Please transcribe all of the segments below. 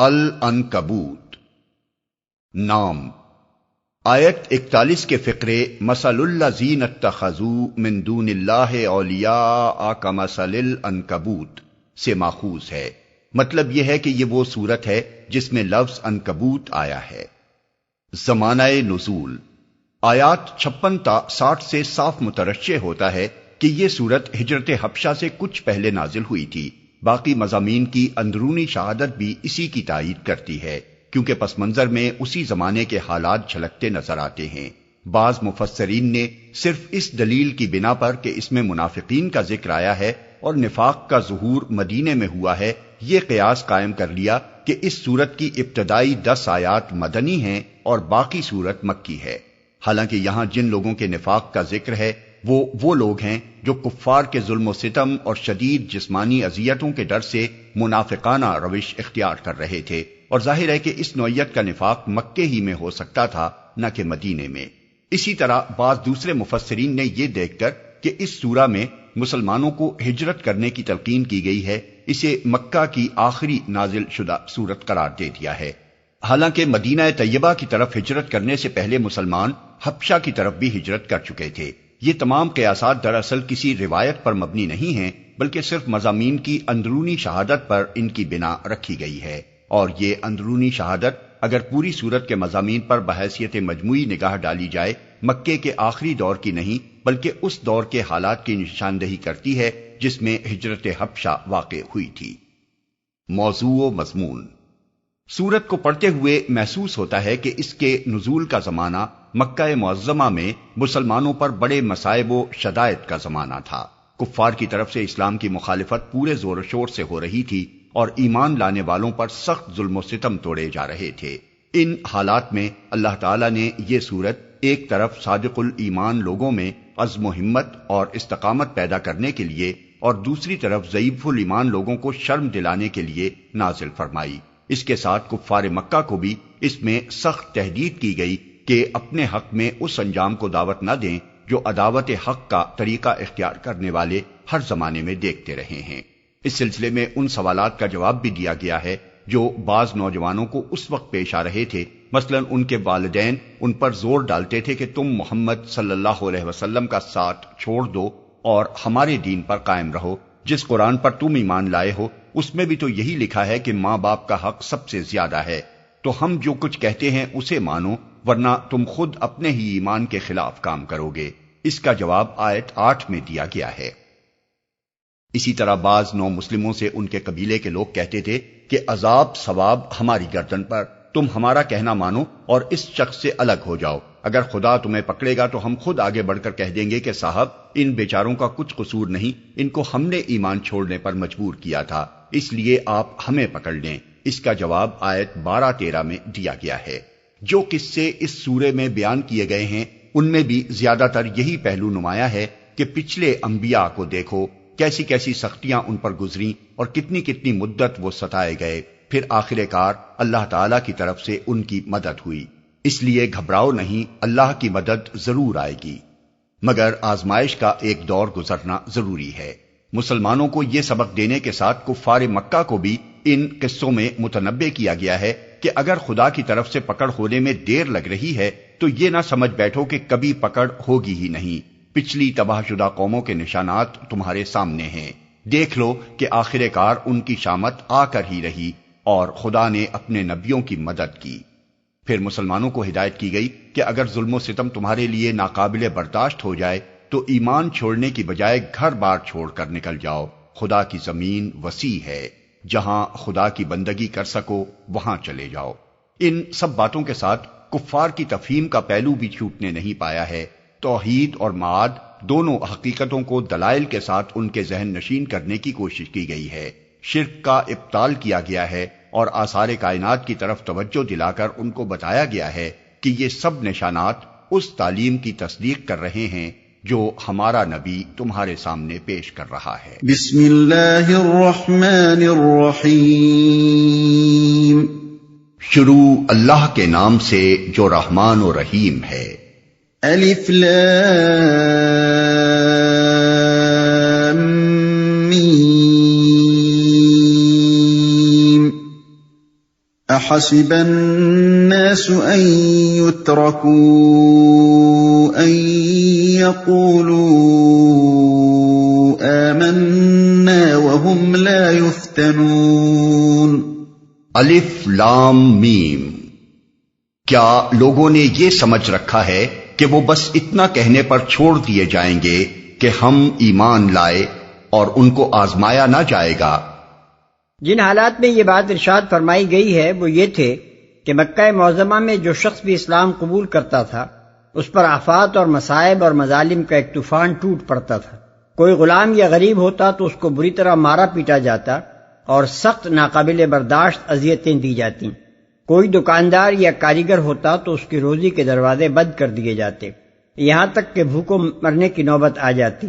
العنکبوت نام آیت 41 کے فقرے مثل الذین اتخذوا من دون اللہ اولیاء کمثل العنکبوت سے ماخوذ ہے۔ مطلب یہ ہے کہ یہ وہ سورت ہے جس میں لفظ عنکبوت آیا ہے۔ زمانہ نزول آیات 56 تا 60 سے صاف مترشح ہوتا ہے کہ یہ سورت ہجرت حبشہ سے کچھ پہلے نازل ہوئی تھی۔ باقی مضامین کی اندرونی شہادت بھی اسی کی تائید کرتی ہے، کیونکہ پس منظر میں اسی زمانے کے حالات جھلکتے نظر آتے ہیں۔ بعض مفسرین نے صرف اس دلیل کی بنا پر کہ اس میں منافقین کا ذکر آیا ہے اور نفاق کا ظہور مدینے میں ہوا ہے، یہ قیاس قائم کر لیا کہ اس سورت کی ابتدائی 10 آیات مدنی ہیں اور باقی سورت مکی ہے۔ حالانکہ یہاں جن لوگوں کے نفاق کا ذکر ہے وہ لوگ ہیں جو کفار کے ظلم و ستم اور شدید جسمانی اذیتوں کے ڈر سے منافقانہ روش اختیار کر رہے تھے، اور ظاہر ہے کہ اس نوعیت کا نفاق مکے ہی میں ہو سکتا تھا، نہ کہ مدینے میں۔ اسی طرح بعض دوسرے مفسرین نے یہ دیکھ کر کہ اس سورہ میں مسلمانوں کو ہجرت کرنے کی تلقین کی گئی ہے، اسے مکہ کی آخری نازل شدہ سورت قرار دے دیا ہے۔ حالانکہ مدینہ طیبہ کی طرف ہجرت کرنے سے پہلے مسلمان حبشہ کی طرف بھی ہجرت کر چکے تھے۔ یہ تمام قیاسات دراصل کسی روایت پر مبنی نہیں ہیں، بلکہ صرف مضامین کی اندرونی شہادت پر ان کی بنا رکھی گئی ہے، اور یہ اندرونی شہادت اگر پوری سورت کے مضامین پر بحیثیت مجموعی نگاہ ڈالی جائے مکے کے آخری دور کی نہیں، بلکہ اس دور کے حالات کی نشاندہی کرتی ہے جس میں ہجرت حبشہ واقع ہوئی تھی۔ موضوع و مضمون سورت کو پڑھتے ہوئے محسوس ہوتا ہے کہ اس کے نزول کا زمانہ مکہ معظمہ میں مسلمانوں پر بڑے مصائب و شدائد کا زمانہ تھا۔ کفار کی طرف سے اسلام کی مخالفت پورے زور و شور سے ہو رہی تھی اور ایمان لانے والوں پر سخت ظلم و ستم توڑے جا رہے تھے۔ ان حالات میں اللہ تعالیٰ نے یہ سورت ایک طرف صادق الایمان لوگوں میں عزم و ہمت اور استقامت پیدا کرنے کے لیے اور دوسری طرف ضعیف الایمان لوگوں کو شرم دلانے کے لیے نازل فرمائی۔ اس کے ساتھ کفار مکہ کو بھی اس میں سخت تحدید کی گئی کہ اپنے حق میں اس انجام کو دعوت نہ دیں جو عداوت حق کا طریقہ اختیار کرنے والے ہر زمانے میں دیکھتے رہے ہیں۔ اس سلسلے میں ان سوالات کا جواب بھی دیا گیا ہے جو بعض نوجوانوں کو اس وقت پیش آ رہے تھے، مثلا ان کے والدین ان پر زور ڈالتے تھے کہ تم محمد صلی اللہ علیہ وسلم کا ساتھ چھوڑ دو اور ہمارے دین پر قائم رہو۔ جس قرآن پر تم ایمان لائے ہو اس میں بھی تو یہی لکھا ہے کہ ماں باپ کا حق سب سے زیادہ ہے، تو ہم جو کچھ کہتے ہیں اسے مانو، ورنہ تم خود اپنے ہی ایمان کے خلاف کام کرو گے۔ اس کا جواب آیت 8 میں دیا گیا ہے۔ اسی طرح بعض نو مسلموں سے ان کے قبیلے کے لوگ کہتے تھے کہ عذاب ثواب ہماری گردن پر، تم ہمارا کہنا مانو اور اس شخص سے الگ ہو جاؤ۔ اگر خدا تمہیں پکڑے گا تو ہم خود آگے بڑھ کر کہہ دیں گے کہ صاحب ان بیچاروں کا کچھ قصور نہیں، ان کو ہم نے ایمان چھوڑنے پر مجبور کیا تھا، اس لیے آپ ہمیں پکڑ لیں۔ اس کا جواب آیت 12-13 میں دیا گیا ہے۔ جو قصے اس سورے میں بیان کیے گئے ہیں ان میں بھی زیادہ تر یہی پہلو نمایاں ہے کہ پچھلے انبیاء کو دیکھو، کیسی کیسی سختیاں ان پر گزریں اور کتنی کتنی مدت وہ ستائے گئے، پھر آخر کار اللہ تعالیٰ کی طرف سے ان کی مدد ہوئی۔ اس لیے گھبراؤ نہیں، اللہ کی مدد ضرور آئے گی، مگر آزمائش کا ایک دور گزرنا ضروری ہے۔ مسلمانوں کو یہ سبق دینے کے ساتھ کفار مکہ کو بھی ان قصوں میں متنبہ کیا گیا ہے کہ اگر خدا کی طرف سے پکڑ ہونے میں دیر لگ رہی ہے تو یہ نہ سمجھ بیٹھو کہ کبھی پکڑ ہوگی ہی نہیں۔ پچھلی تباہ شدہ قوموں کے نشانات تمہارے سامنے ہیں، دیکھ لو کہ آخر کار ان کی شامت آ کر ہی رہی اور خدا نے اپنے نبیوں کی مدد کی۔ پھر مسلمانوں کو ہدایت کی گئی کہ اگر ظلم و ستم تمہارے لیے ناقابل برداشت ہو جائے تو ایمان چھوڑنے کی بجائے گھر بار چھوڑ کر نکل جاؤ، خدا کی زمین وسیع ہے، جہاں خدا کی بندگی کر سکو وہاں چلے جاؤ۔ ان سب باتوں کے ساتھ کفار کی تفہیم کا پہلو بھی چھوٹنے نہیں پایا ہے۔ توحید اور معاد دونوں حقیقتوں کو دلائل کے ساتھ ان کے ذہن نشین کرنے کی کوشش کی گئی ہے۔ شرک کا ابطال کیا گیا ہے اور آثار کائنات کی طرف توجہ دلا کر ان کو بتایا گیا ہے کہ یہ سب نشانات اس تعلیم کی تصدیق کر رہے ہیں جو ہمارا نبی تمہارے سامنے پیش کر رہا ہے۔ بسم اللہ الرحمن الرحیم۔ شروع اللہ کے نام سے جو رحمان و رحیم ہے۔ الف لام میم۔ احسب الناس ان يتركوا ان يقولوا آمنا وهم لا يفتنون۔ الف لام میم، کیا لوگوں نے یہ سمجھ رکھا ہے کہ وہ بس اتنا کہنے پر چھوڑ دیے جائیں گے کہ ہم ایمان لائے اور ان کو آزمایا نہ جائے گا؟ جن حالات میں یہ بات ارشاد فرمائی گئی ہے وہ یہ تھے کہ مکہ معظمہ میں جو شخص بھی اسلام قبول کرتا تھا اس پر آفات اور مصائب اور مظالم کا ایک طوفان ٹوٹ پڑتا تھا۔ کوئی غلام یا غریب ہوتا تو اس کو بری طرح مارا پیٹا جاتا اور سخت ناقابل برداشت اذیتیں دی جاتی۔ کوئی دکاندار یا کاریگر ہوتا تو اس کی روزی کے دروازے بند کر دیے جاتے، یہاں تک کہ بھوکوں مرنے کی نوبت آ جاتی۔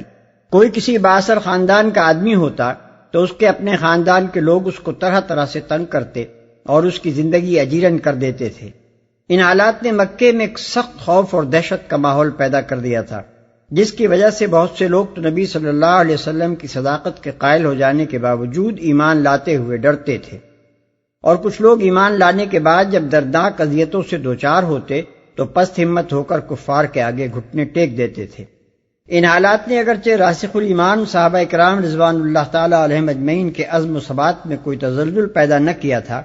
کوئی کسی بااثر خاندان کا آدمی ہوتا تو اس کے اپنے خاندان کے لوگ اس کو طرح طرح سے تنگ کرتے اور اس کی زندگی اجیرن کر دیتے تھے۔ ان حالات نے مکے میں ایک سخت خوف اور دہشت کا ماحول پیدا کر دیا تھا، جس کی وجہ سے بہت سے لوگ تو نبی صلی اللہ علیہ وسلم کی صداقت کے قائل ہو جانے کے باوجود ایمان لاتے ہوئے ڈرتے تھے، اور کچھ لوگ ایمان لانے کے بعد جب دردناک اذیتوں سے دوچار ہوتے تو پست ہمت ہو کر کفار کے آگے گھٹنے ٹیک دیتے تھے۔ ان حالات نے اگرچہ راسخ الایمان صحابہ کرام رضوان اللہ تعالی علیہم اجمعین کے عزم و ثبات میں کوئی تزلزل پیدا نہ کیا تھا،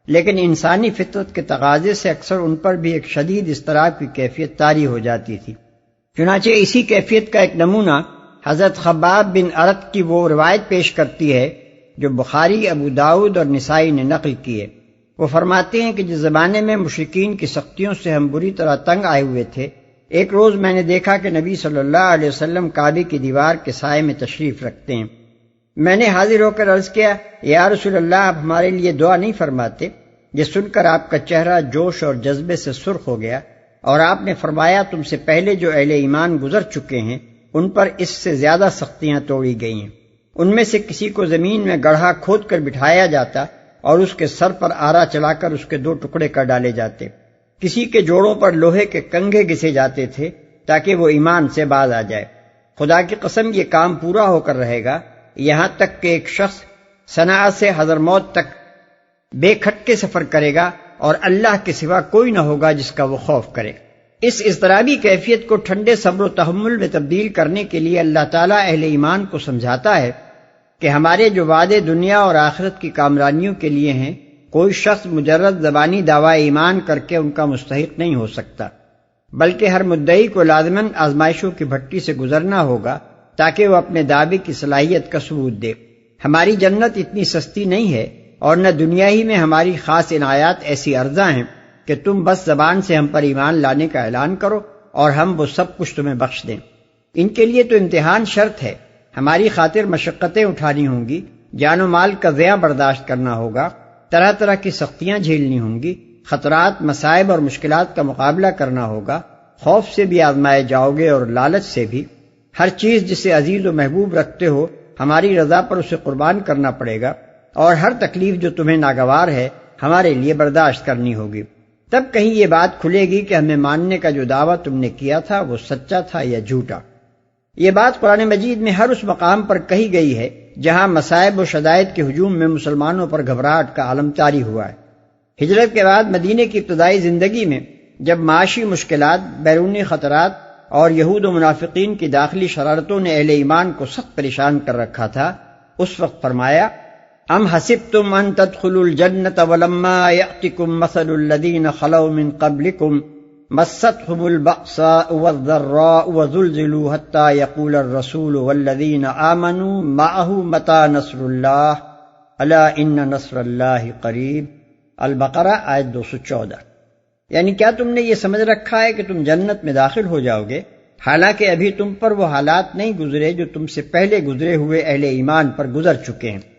لیکن انسانی فطرت کے تقاضے سے اکثر ان پر بھی ایک شدید اضطراب کی کیفیت طاری ہو جاتی تھی۔ چنانچہ اسی کیفیت کا ایک نمونہ حضرت خباب بن ارت کی وہ روایت پیش کرتی ہے جو بخاری، ابو داؤد اور نسائی نے نقل کی ہے۔ وہ فرماتے ہیں کہ جس زمانے میں مشرکین کی سختیوں سے ہم بری طرح تنگ آئے ہوئے تھے، ایک روز میں نے دیکھا کہ نبی صلی اللہ علیہ وسلم کعبے کی دیوار کے سائے میں تشریف رکھتے ہیں۔ میں نے حاضر ہو کر عرض کیا، یا رسول اللہ، آپ ہمارے لیے دعا نہیں فرماتے؟ یہ سن کر آپ کا چہرہ جوش اور جذبے سے سرخ ہو گیا اور آپ نے فرمایا، تم سے پہلے جو اہل ایمان گزر چکے ہیں ان پر اس سے زیادہ سختیاں توڑی گئی ہیں۔ ان میں سے کسی کو زمین میں گڑھا کھود کر بٹھایا جاتا اور اس کے سر پر آرا چلا کر اس کے 2 ٹکڑے کر ڈالے جاتے، کسی کے جوڑوں پر لوہے کے کنگھے گھسے جاتے تھے تاکہ وہ ایمان سے باز آ جائے۔ خدا کی قسم یہ کام پورا ہو کر رہے گا، یہاں تک کہ ایک شخص صنعاء سے حضرموت تک بے کھٹکے سفر کرے گا اور اللہ کے سوا کوئی نہ ہوگا جس کا وہ خوف کرے۔ اس اضطرابی کیفیت کو ٹھنڈے صبر و تحمل میں تبدیل کرنے کے لیے اللہ تعالیٰ اہل ایمان کو سمجھاتا ہے کہ ہمارے جو وعدے دنیا اور آخرت کی کامرانیوں کے لیے ہیں، کوئی شخص مجرد زبانی دعوی ایمان کر کے ان کا مستحق نہیں ہو سکتا، بلکہ ہر مدعی کو لازماً آزمائشوں کی بھٹی سے گزرنا ہوگا تاکہ وہ اپنے دعوے کی صلاحیت کا ثبوت دے۔ ہماری جنت اتنی سستی نہیں ہے اور نہ دنیا ہی میں ہماری خاص عنایات ایسی ارزاں ہیں کہ تم بس زبان سے ہم پر ایمان لانے کا اعلان کرو اور ہم وہ سب کچھ تمہیں بخش دیں۔ ان کے لیے تو امتحان شرط ہے، ہماری خاطر مشقتیں اٹھانی ہوں گی، جان و مال کا ضیاع برداشت کرنا ہوگا، طرح طرح کی سختیاں جھیلنی ہوں گی، خطرات، مصائب اور مشکلات کا مقابلہ کرنا ہوگا، خوف سے بھی آزمائے جاؤ گے اور لالچ سے بھی۔ ہر چیز جسے عزیز و محبوب رکھتے ہو ہماری رضا پر اسے قربان کرنا پڑے گا، اور ہر تکلیف جو تمہیں ناگوار ہے ہمارے لیے برداشت کرنی ہوگی۔ تب کہیں یہ بات کھلے گی کہ ہمیں ماننے کا جو دعویٰ تم نے کیا تھا وہ سچا تھا یا جھوٹا۔ یہ بات قرآن مجید میں ہر اس مقام پر کہی گئی ہے جہاں مصائب و شدائد کے ہجوم میں مسلمانوں پر گھبراہٹ کا عالم طاری ہوا ہے۔ ہجرت کے بعد مدینے کی ابتدائی زندگی میں جب معاشی مشکلات، بیرونی خطرات اور یہود و منافقین کی داخلی شرارتوں نے اہل ایمان کو سخت پریشان کر رکھا تھا، اس وقت فرمایا، ام حسبتم ان تدخلوا الجنة ولما يأتكم مثل الذين خلوا من قبلكم مستهم البأساء والضراء وزلزلوا حتى يقول الرسول والذين آمنوا معه متى نصر الله الا ان نصر الله قریب۔ البقرہ آیت 214۔ یعنی کیا تم نے یہ سمجھ رکھا ہے کہ تم جنت میں داخل ہو جاؤ گے، حالانکہ ابھی تم پر وہ حالات نہیں گزرے جو تم سے پہلے گزرے ہوئے اہل ایمان پر گزر چکے ہیں۔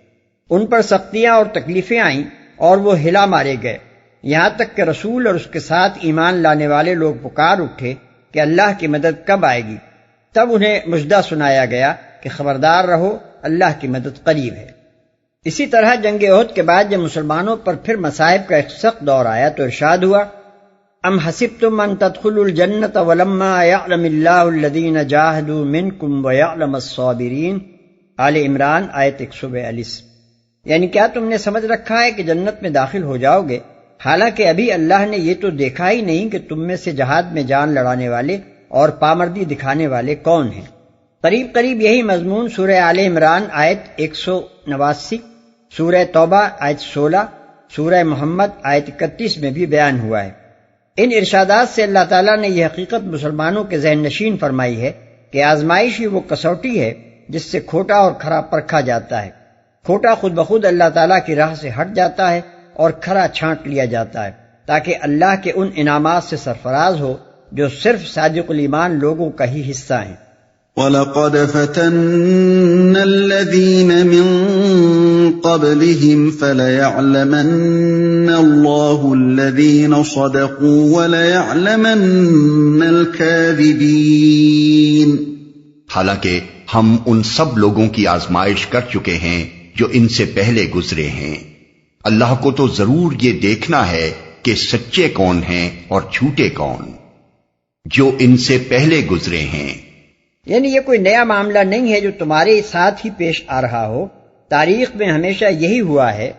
ان پر سختیاں اور تکلیفیں آئیں اور وہ ہلا مارے گئے، یہاں تک کہ رسول اور اس کے ساتھ ایمان لانے والے لوگ پکار اٹھے کہ اللہ کی مدد کب آئے گی۔ تب انہیں مژدہ سنایا گیا کہ خبردار رہو، اللہ کی مدد قریب ہے۔ اسی طرح جنگ احد کے بعد جب مسلمانوں پر پھر مصائب کا ایک سخت دور آیا تو ارشاد ہوا، ام حسبتم ان تدخلوا الجنة ولما يعلم الله الذين جاهدوا منكم ويعلم الصابرين۔ آل عمران آیت 142۔ یعنی کیا تم نے سمجھ رکھا ہے کہ جنت میں داخل ہو جاؤ گے، حالانکہ ابھی اللہ نے یہ تو دیکھا ہی نہیں کہ تم میں سے جہاد میں جان لڑانے والے اور پامردی دکھانے والے کون ہیں۔ قریب قریب یہی مضمون سورہ آل عمران آیت 189، سورہ توبہ آیت 16، سورہ محمد آیت 31 میں بھی بیان ہوا ہے۔ ان ارشادات سے اللہ تعالیٰ نے یہ حقیقت مسلمانوں کے ذہن نشین فرمائی ہے کہ آزمائش ہی وہ کسوٹی ہے جس سے کھوٹا اور کھرا پرکھا جاتا ہے۔ کھوٹا خود بخود اللہ تعالیٰ کی راہ سے ہٹ جاتا ہے اور کھرا چھانٹ لیا جاتا ہے تاکہ اللہ کے ان انعامات سے سرفراز ہو جو صرف صادق الایمان لوگوں کا ہی حصہ ہیں۔ وَلَقَدْ فَتَنَّا الَّذِينَ مِن قَبْلِهِمْ فَلَيَعْلَمَنَّ اللَّهُ الَّذِينَ صَدَقُوا وَلَيَعْلَمَنَّ الْكَاذِبِينَ۔ حالانکہ ہم ان سب لوگوں کی آزمائش کر چکے ہیں جو ان سے پہلے گزرے ہیں۔ اللہ کو تو ضرور یہ دیکھنا ہے کہ سچے کون ہیں اور جھوٹے کون، جو ان سے پہلے گزرے ہیں۔ یعنی یہ کوئی نیا معاملہ نہیں ہے جو تمہارے ساتھ ہی پیش آ رہا ہو، تاریخ میں ہمیشہ یہی ہوا ہے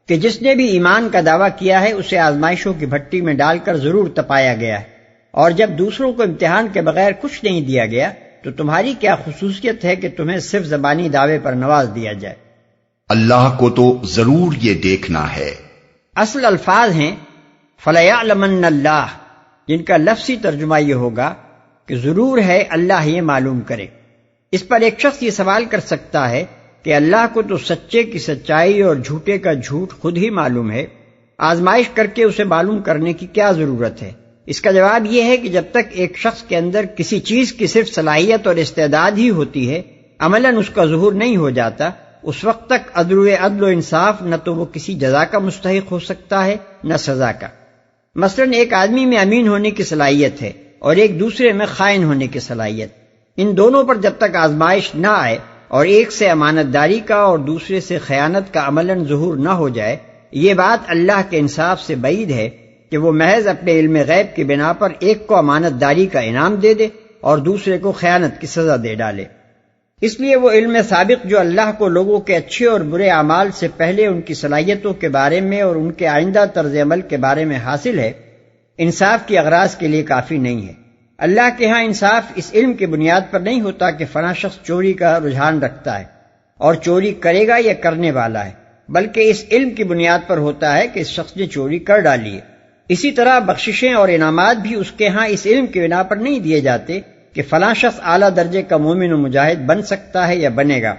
کہ جس نے بھی ایمان کا دعویٰ کیا ہے اسے آزمائشوں کی بھٹی میں ڈال کر ضرور تپایا گیا ہے، اور جب دوسروں کو امتحان کے بغیر کچھ نہیں دیا گیا تو تمہاری کیا خصوصیت ہے کہ تمہیں صرف زبانی دعوے پر نواز دیا جائے۔ اللہ کو تو ضرور یہ دیکھنا ہے۔ اصل الفاظ ہیں فَلَيَعْلَمَنَّ اللَّهُ، جن کا لفظی ترجمہ یہ ہوگا کہ ضرور ہے اللہ یہ معلوم کرے۔ اس پر ایک شخص یہ سوال کر سکتا ہے کہ اللہ کو تو سچے کی سچائی اور جھوٹے کا جھوٹ خود ہی معلوم ہے، آزمائش کر کے اسے معلوم کرنے کی کیا ضرورت ہے؟ اس کا جواب یہ ہے کہ جب تک ایک شخص کے اندر کسی چیز کی صرف صلاحیت اور استعداد ہی ہوتی ہے، عملاً اس کا ظہور نہیں ہو جاتا، اس وقت تک عدل و انصاف نہ تو وہ کسی جزا کا مستحق ہو سکتا ہے نہ سزا کا۔ مثلاً ایک آدمی میں امین ہونے کی صلاحیت ہے اور ایک دوسرے میں خائن ہونے کی صلاحیت، ان دونوں پر جب تک آزمائش نہ آئے اور ایک سے امانت داری کا اور دوسرے سے خیانت کا عملاً ظہور نہ ہو جائے، یہ بات اللہ کے انصاف سے بعید ہے کہ وہ محض اپنے علم غیب کی بنا پر ایک کو امانت داری کا انعام دے دے اور دوسرے کو خیانت کی سزا دے ڈالے۔ اس لیے وہ علم سابق جو اللہ کو لوگوں کے اچھے اور برے اعمال سے پہلے ان کی صلاحیتوں کے بارے میں اور ان کے آئندہ طرز عمل کے بارے میں حاصل ہے، انصاف کی اغراض کے لیے کافی نہیں ہے۔ اللہ کے ہاں انصاف اس علم کی بنیاد پر نہیں ہوتا کہ فلاں شخص چوری کا رجحان رکھتا ہے اور چوری کرے گا یا کرنے والا ہے، بلکہ اس علم کی بنیاد پر ہوتا ہے کہ اس شخص نے چوری کر ڈالی ہے۔ اسی طرح بخششیں اور انعامات بھی اس کے ہاں اس علم کی بنا پر نہیں دیے جاتے کہ فلاں شخص اعلیٰ درجے کا مومن و مجاہد بن سکتا ہے یا بنے گا،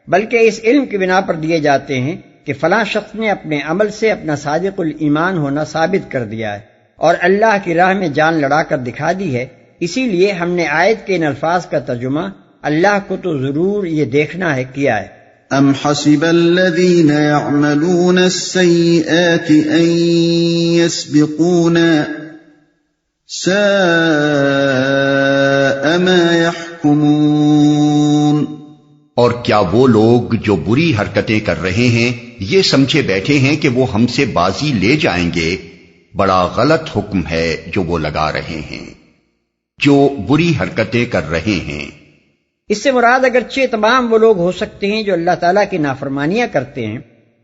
بلکہ اس علم کی بنا پر دیے جاتے ہیں کہ فلاں شخص نے اپنے عمل سے اپنا صادق الایمان ہونا ثابت کر دیا ہے اور اللہ کی راہ میں جان لڑا کر دکھا دی ہے۔ اسی لیے ہم نے آیت کے ان الفاظ کا ترجمہ اللہ کو تو ضرور یہ دیکھنا ہے کیا ہے۔ ام حسب الذین یعملون السیئات ان یسبقونا ساء ما یحکمون۔ اور کیا وہ لوگ جو بری حرکتیں کر رہے ہیں یہ سمجھے بیٹھے ہیں کہ وہ ہم سے بازی لے جائیں گے؟ بڑا غلط حکم ہے جو وہ لگا رہے ہیں، جو بری حرکتیں کر رہے ہیں۔ اس سے مراد اگرچہ تمام وہ لوگ ہو سکتے ہیں جو اللہ تعالیٰ کی نافرمانیاں کرتے ہیں،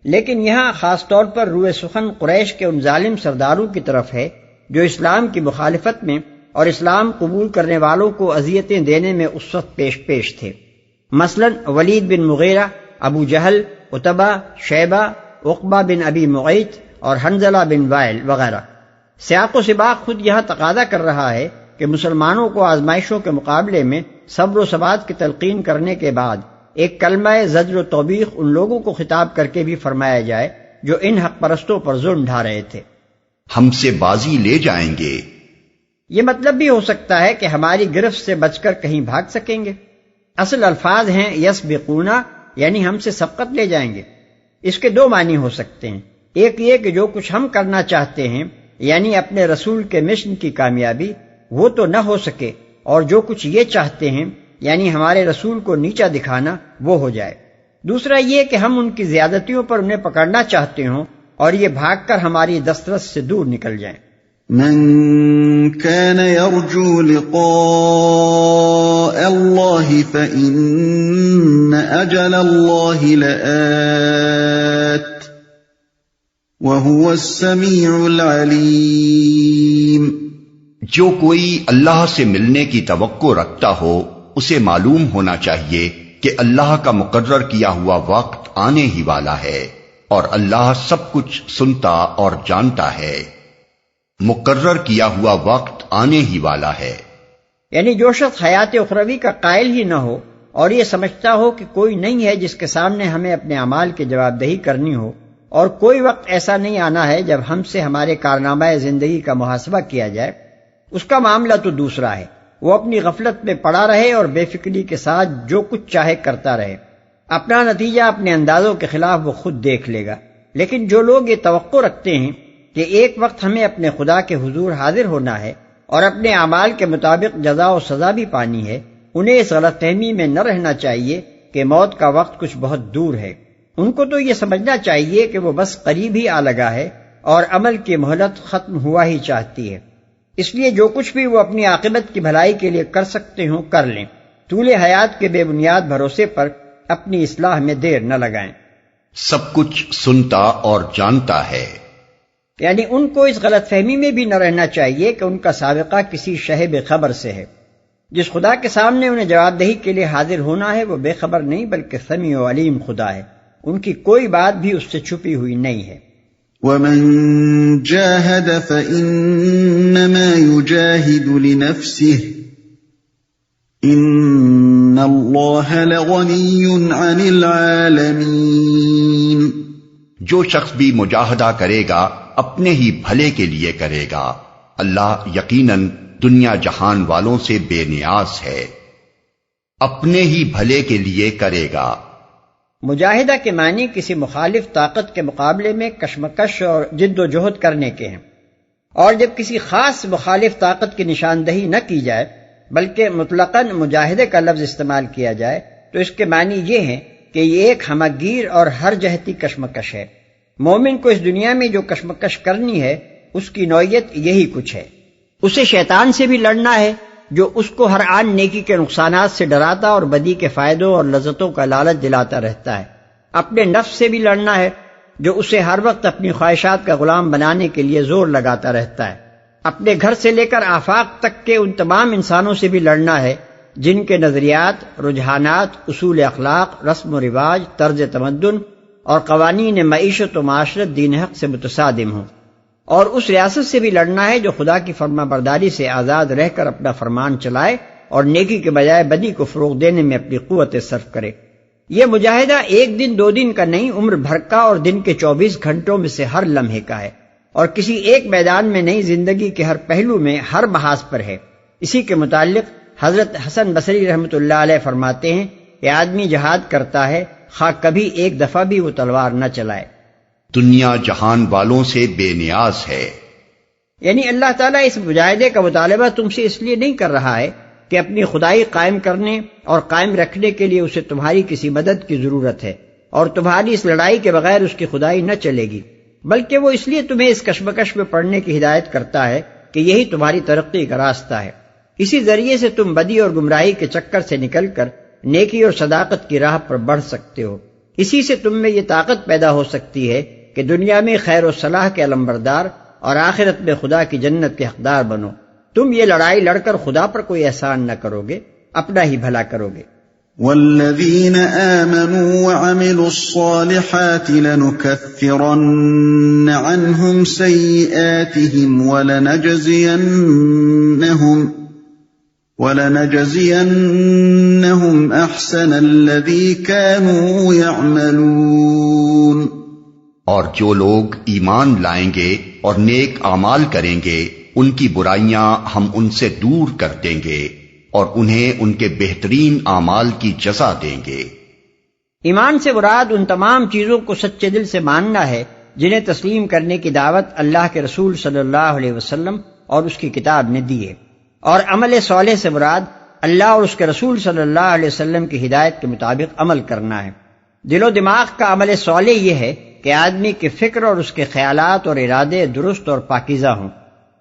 لیکن یہاں خاص طور پر روئے سخن قریش کے ان ظالم سرداروں کی طرف ہے جو اسلام کی مخالفت میں اور اسلام قبول کرنے والوں کو اذیتیں دینے میں اس وقت پیش تھے۔ مثلا ولید بن مغیرہ، ابو جہل، عتبہ، شیبہ، عقبہ بن ابی معیط اور حنظلہ بن وائل وغیرہ۔ سیاق و سباق خود یہاں تقاضا کر رہا ہے کہ مسلمانوں کو آزمائشوں کے مقابلے میں صبر و ثبات کی تلقین کرنے کے بعد ایک کلمہ زجر و توبیخ ان لوگوں کو خطاب کر کے بھی فرمایا جائے جو ان حق پرستوں پر ظلم ڈھا رہے تھے۔ ہم سے بازی لے جائیں گے، یہ مطلب بھی ہو سکتا ہے کہ ہماری گرفت سے بچ کر کہیں بھاگ سکیں گے۔ اصل الفاظ ہیں یسبقونا، یعنی ہم سے سبقت لے جائیں گے۔ اس کے دو معنی ہو سکتے ہیں، ایک یہ کہ جو کچھ ہم کرنا چاہتے ہیں یعنی اپنے رسول کے مشن کی کامیابی وہ تو نہ ہو سکے، اور جو کچھ یہ چاہتے ہیں یعنی ہمارے رسول کو نیچا دکھانا وہ ہو جائے۔ دوسرا یہ کہ ہم ان کی زیادتیوں پر انہیں پکڑنا چاہتے ہوں اور یہ بھاگ کر ہماری دسترس سے دور نکل جائیں۔ من كان يرجو لقاء الله فإن أجل الله لآت وَهُوَ السَّمِيعُ الْعَلِيمُ۔ جو کوئی اللہ سے ملنے کی توقع رکھتا ہو اسے معلوم ہونا چاہیے کہ اللہ کا مقرر کیا ہوا وقت آنے ہی والا ہے، اور اللہ سب کچھ سنتا اور جانتا ہے۔ مقرر کیا ہوا وقت آنے ہی والا ہے، یعنی جو شخص حیات اخروی کا قائل ہی نہ ہو اور یہ سمجھتا ہو کہ کوئی نہیں ہے جس کے سامنے ہمیں اپنے اعمال کی جواب دہی کرنی ہو، اور کوئی وقت ایسا نہیں آنا ہے جب ہم سے ہمارے کارنامہ زندگی کا محاسبہ کیا جائے، اس کا معاملہ تو دوسرا ہے۔ وہ اپنی غفلت میں پڑا رہے اور بے فکری کے ساتھ جو کچھ چاہے کرتا رہے، اپنا نتیجہ اپنے اندازوں کے خلاف وہ خود دیکھ لے گا۔ لیکن جو لوگ یہ توقع رکھتے ہیں کہ ایک وقت ہمیں اپنے خدا کے حضور حاضر ہونا ہے اور اپنے اعمال کے مطابق جزا و سزا بھی پانی ہے، انہیں اس غلط فہمی میں نہ رہنا چاہیے کہ موت کا وقت کچھ بہت دور ہے۔ ان کو تو یہ سمجھنا چاہیے کہ وہ بس قریب ہی آ لگا ہے اور عمل کی مہلت ختم ہوا ہی چاہتی ہے، اس لیے جو کچھ بھی وہ اپنی عاقبت کی بھلائی کے لیے کر سکتے ہوں کر لیں، طول حیات کے بے بنیاد بھروسے پر اپنی اصلاح میں دیر نہ لگائیں۔ سب کچھ سنتا اور جانتا ہے، یعنی ان کو اس غلط فہمی میں بھی نہ رہنا چاہیے کہ ان کا سابقہ کسی شہ بے خبر سے ہے۔ جس خدا کے سامنے انہیں جواب دہی کے لیے حاضر ہونا ہے وہ بے خبر نہیں بلکہ سمیع و علیم خدا ہے، ان کی کوئی بات بھی اس سے چھپی ہوئی نہیں ہے۔ وَمَن جَاهَدَ فَإِنَّمَا يُجَاهِدُ لِنَفْسِهِ إِنَّ اللَّهَ لَغَنِيٌّ عَنِ الْعَالَمِينَ۔ جو شخص بھی مجاہدہ کرے گا اپنے ہی بھلے کے لیے کرے گا، اللہ یقیناً دنیا جہان والوں سے بے نیاز ہے، اپنے ہی بھلے کے لیے کرے گا۔ مجاہدہ کے معنی کسی مخالف طاقت کے مقابلے میں کشمکش اور جد و جہد کرنے کے ہیں، اور جب کسی خاص مخالف طاقت کی نشاندہی نہ کی جائے بلکہ مطلقاً مجاہدے کا لفظ استعمال کیا جائے تو اس کے معنی یہ ہیں کہ یہ ایک ہمگیر اور ہر جہتی کشمکش ہے۔ مومن کو اس دنیا میں جو کشمکش کرنی ہے اس کی نوعیت یہی کچھ ہے۔ اسے شیطان سے بھی لڑنا ہے جو اس کو ہر آن نیکی کے نقصانات سے ڈراتا اور بدی کے فائدوں اور لذتوں کا لالچ دلاتا رہتا ہے۔ اپنے نفس سے بھی لڑنا ہے جو اسے ہر وقت اپنی خواہشات کا غلام بنانے کے لیے زور لگاتا رہتا ہے۔ اپنے گھر سے لے کر آفاق تک کے ان تمام انسانوں سے بھی لڑنا ہے جن کے نظریات، رجحانات، اصول اخلاق، رسم و رواج، طرز تمدن اور قوانین معیشت و معاشرت دین حق سے متصادم ہوں، اور اس ریاست سے بھی لڑنا ہے جو خدا کی فرما برداری سے آزاد رہ کر اپنا فرمان چلائے اور نیکی کے بجائے بدی کو فروغ دینے میں اپنی قوت صرف کرے۔ یہ مجاہدہ ایک دن دو دن کا نہیں، عمر بھر کا اور دن کے 24 گھنٹوں میں سے ہر لمحے کا ہے، اور کسی ایک میدان میں نہیں، زندگی کے ہر پہلو میں، ہر محاذ پر ہے۔ اسی کے متعلق حضرت حسن بصری رحمۃ اللہ علیہ فرماتے ہیں کہ آدمی جہاد کرتا ہے خواہ کبھی ایک دفعہ بھی وہ تلوار نہ چلائے۔ دنیا جہان والوں سے بے نیاز ہے، یعنی اللہ تعالیٰ اس مجاہدے کا مطالبہ تم سے اس لیے نہیں کر رہا ہے کہ اپنی خدائی قائم کرنے اور قائم رکھنے کے لیے اسے تمہاری کسی مدد کی ضرورت ہے اور تمہاری اس لڑائی کے بغیر اس کی خدائی نہ چلے گی، بلکہ وہ اس لیے تمہیں اس کشمکش میں پڑنے کی ہدایت کرتا ہے کہ یہی تمہاری ترقی کا راستہ ہے۔ اسی ذریعے سے تم بدی اور گمراہی کے چکر سے نکل کر نیکی اور صداقت کی راہ پر بڑھ سکتے ہو۔ اسی سے تم میں یہ طاقت پیدا ہو سکتی ہے کہ دنیا میں خیر و صلاح کے علمبردار اور آخرت میں خدا کی جنت کے حقدار بنو۔ تم یہ لڑائی لڑ کر خدا پر کوئی احسان نہ کرو گے، اپنا ہی بھلا کرو گے۔ والذین آمنوا وعملوا الصالحات لنکفرن عنهم سیئاتهم ولنجزینهم احسن الذی كانوا يعملون۔ اور جو لوگ ایمان لائیں گے اور نیک اعمال کریں گے ان کی برائیاں ہم ان سے دور کر دیں گے اور انہیں ان کے بہترین اعمال کی جزا دیں گے۔ ایمان سے مراد ان تمام چیزوں کو سچے دل سے ماننا ہے جنہیں تسلیم کرنے کی دعوت اللہ کے رسول صلی اللہ علیہ وسلم اور اس کی کتاب نے دی ہے، اور عمل صالح سے مراد اللہ اور اس کے رسول صلی اللہ علیہ وسلم کی ہدایت کے مطابق عمل کرنا ہے۔ دل و دماغ کا عمل صالح یہ ہے کہ آدمی کے فکر اور اس کے خیالات اور ارادے درست اور پاکیزہ ہوں۔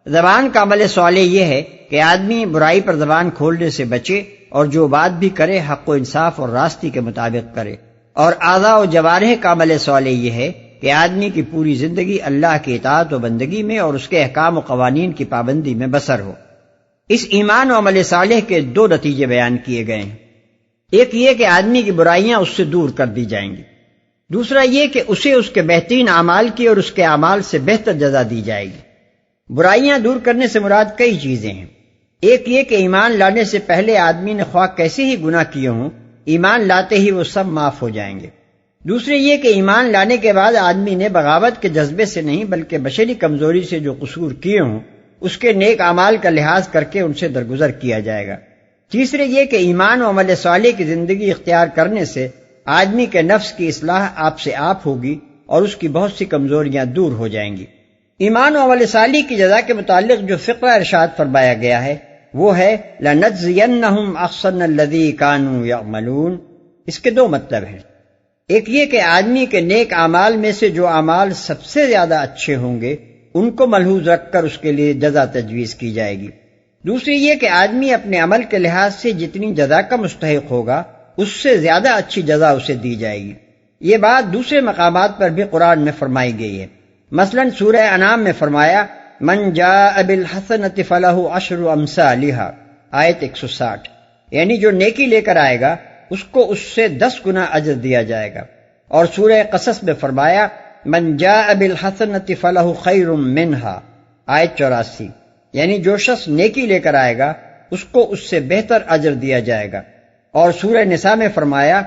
زبان کا عمل صالح یہ ہے کہ آدمی برائی پر زبان کھولنے سے بچے اور جو بات بھی کرے حق و انصاف اور راستی کے مطابق کرے، اور اعضاء و جوارح کا عمل صالح یہ ہے کہ آدمی کی پوری زندگی اللہ کی اطاعت و بندگی میں اور اس کے احکام و قوانین کی پابندی میں بسر ہو۔ اس ایمان و عمل صالح کے دو نتیجے بیان کیے گئے ہیں۔ ایک یہ کہ آدمی کی برائیاں اس سے دور کر دی جائیں گی، دوسرا یہ کہ اسے اس کے بہترین اعمال کی اور اس کے اعمال سے بہتر جزا دی جائے گی۔ برائیاں دور کرنے سے مراد کئی چیزیں ہیں۔ ایک یہ کہ ایمان لانے سے پہلے آدمی نے خواہ کیسے ہی گناہ کیے ہوں، ایمان لاتے ہی وہ سب معاف ہو جائیں گے۔ دوسرے یہ کہ ایمان لانے کے بعد آدمی نے بغاوت کے جذبے سے نہیں بلکہ بشری کمزوری سے جو قصور کیے ہوں اس کے نیک اعمال کا لحاظ کر کے ان سے درگزر کیا جائے گا۔ تیسرے یہ کہ ایمان و عمل صالح کی زندگی اختیار کرنے سے آدمی کے نفس کی اصلاح آپ سے آپ ہوگی اور اس کی بہت سی کمزوریاں دور ہو جائیں گی۔ ایمان و عمل صالح کی جزا کے متعلق جو فقرہ ارشاد فرمایا گیا ہے وہ ہے لَنَجْزِيَنَّهُمْ أَحْسَنَ الَّذِي كَانُوا يَعْمَلُونَ۔ اس کے دو مطلب ہیں۔ ایک یہ کہ آدمی کے نیک اعمال میں سے جو اعمال سب سے زیادہ اچھے ہوں گے ان کو ملحوظ رکھ کر اس کے لیے جزا تجویز کی جائے گی۔ دوسری یہ کہ آدمی اپنے عمل کے لحاظ سے جتنی جزا کا مستحق ہوگا اس سے زیادہ اچھی جزا اسے دی جائے گی۔ یہ بات دوسرے مقامات پر بھی قرآن میں فرمائی گئی ہے۔ مثلا سورہ انعام میں فرمایا من جاء بالحسنۃ فلہ عشر امثالھا، آیت 160، یعنی جو نیکی لے کر آئے گا اس کو اس سے 10 گنا اجر دیا جائے گا۔ اور سورہ قصص میں فرمایا من جاء بالحسنۃ فلہ خیر منہا، آیت 84، یعنی جو شخص نیکی لے کر آئے گا اس کو اس سے بہتر اجر دیا جائے گا۔ اور سورہ نساء میں فرمایا